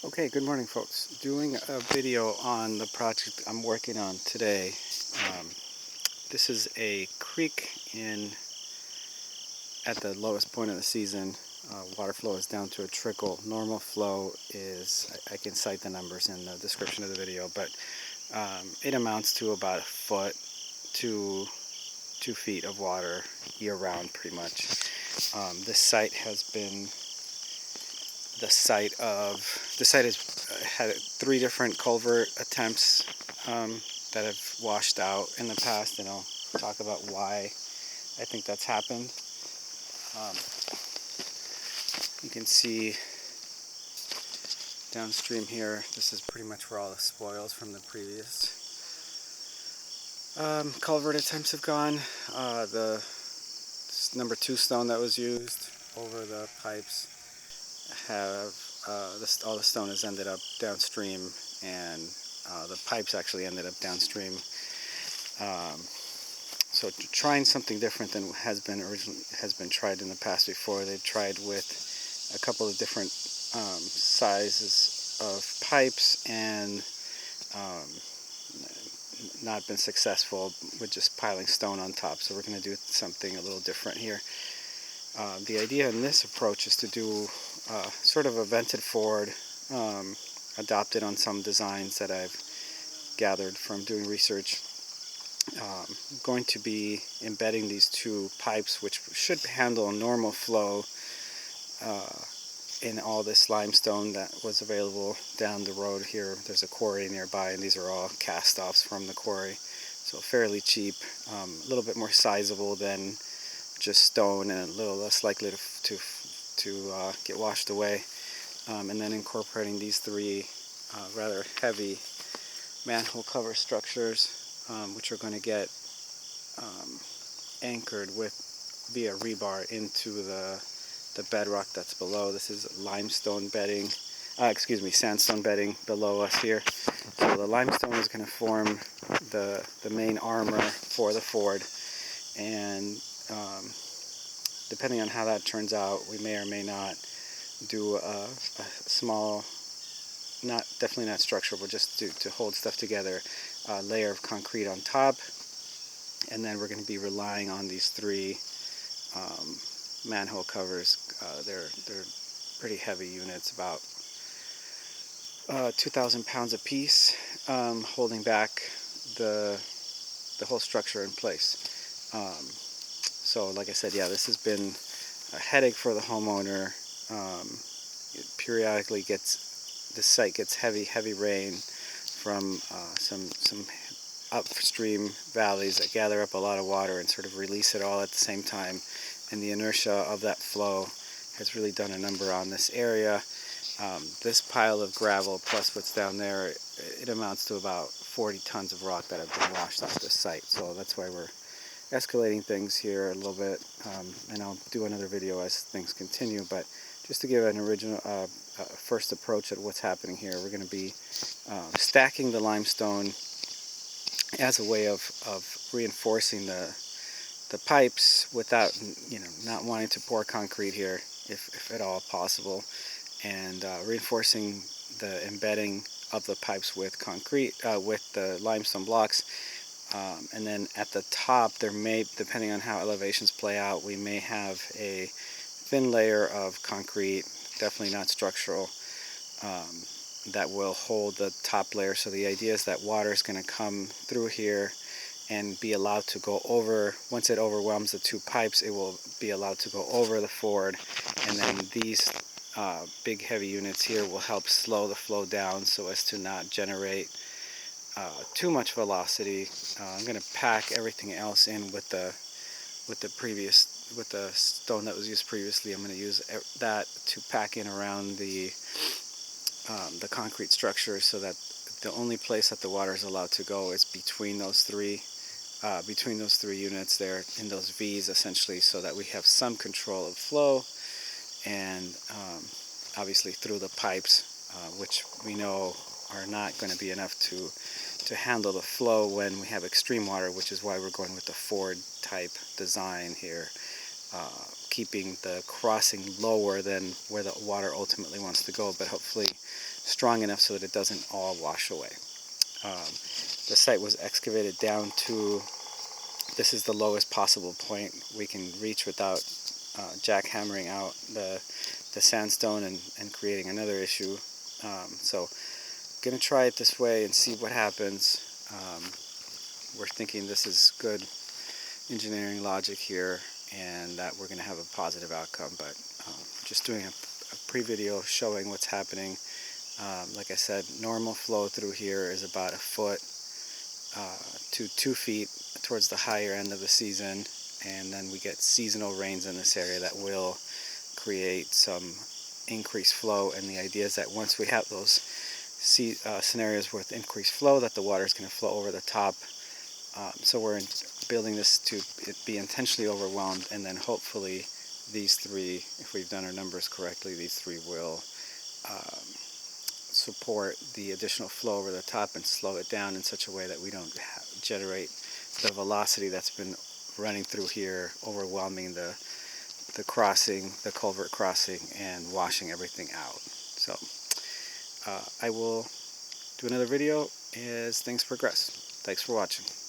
Okay, good morning folks. Doing a video on the project I'm working on today. This is a creek at the lowest point of the season. Water flow is down to a trickle. Normal flow is, I can cite the numbers in the description of the video, but it amounts to about a foot to 2 feet of water year round pretty much. This site has been the site has had 3 different culvert attempts that have washed out in the past, and I'll talk about why I think that's happened. You can see downstream here, this is pretty much where all the spoils from the previous culvert attempts have gone. The number 2 stone that was used over the pipes all the stone has ended up downstream, and the pipes actually ended up downstream. So trying something different than has been tried in the past before. They've tried with a couple of different sizes of pipes and not been successful with just piling stone on top. So we're going to do something a little different here. The idea in this approach is to do sort of a vented ford, adopted on some designs that I've gathered from doing research. Going to be embedding these 2 pipes, which should handle a normal flow in all this limestone that was available down the road here. There's a quarry nearby, and these are all cast-offs from the quarry, so fairly cheap, a little bit more sizable than just stone, and a little less likely to get washed away. And then incorporating these 3 rather heavy manhole cover structures, which are going to get anchored via rebar into the bedrock that's below. This is limestone bedding, sandstone bedding below us here. So the limestone is going to form the main armor for the ford, and depending on how that turns out, we may or may not do a small, definitely not structural, but just to hold stuff together, layer of concrete on top, and then we're going to be relying on these 3 manhole covers. They're pretty heavy units, about 2,000 pounds a piece, holding back the whole structure in place. So like I said, yeah, this has been a headache for the homeowner. It periodically this site gets heavy rain from some upstream valleys that gather up a lot of water and sort of release it all at the same time. And the inertia of that flow has really done a number on this area. This pile of gravel plus what's down there, it amounts to about 40 tons of rock that have been washed off this site. So that's why we're escalating things here a little bit, and I'll do another video as things continue. But just to give an original first approach at what's happening here, we're going to be stacking the limestone as a way of reinforcing the pipes without, not wanting to pour concrete here, if at all possible, and reinforcing the embedding of the pipes with concrete, with the limestone blocks. And then at the top, there may, depending on how elevations play out, we may have a thin layer of concrete, definitely not structural, that will hold the top layer. So the idea is that water is going to come through here and be allowed to go over. Once it overwhelms the 2 pipes, it will be allowed to go over the ford, and then these big heavy units here will help slow the flow down so as to not generate too much velocity. I'm going to pack everything else in with the stone that was used previously. I'm going to use that to pack in around the concrete structure, so that the only place that the water is allowed to go is between those 3 units there, in those V's essentially, so that we have some control of flow, and obviously through the pipes, which we know are not going to be enough to handle the flow when we have extreme water, which is why we're going with the ford type design here. keeping the crossing lower than where the water ultimately wants to go, but hopefully strong enough so that it doesn't all wash away. The site was excavated down to, this is the lowest possible point we can reach without jackhammering out the sandstone and creating another issue. So going to try it this way and see what happens. We're thinking this is good engineering logic here and that we're going to have a positive outcome, but just doing a pre-video showing what's happening. Like I said, normal flow through here is about 1 foot to 2 feet towards the higher end of the season, and then we get seasonal rains in this area that will create some increased flow, and the idea is that once we have those scenarios with increased flow, that the water is going to flow over the top. So we're building this to be intentionally overwhelmed, and then hopefully these three, if we've done our numbers correctly, these three will support the additional flow over the top and slow it down in such a way that we don't generate the velocity that's been running through here, overwhelming the crossing, the culvert crossing, and washing everything out. So I will do another video as things progress. Thanks for watching.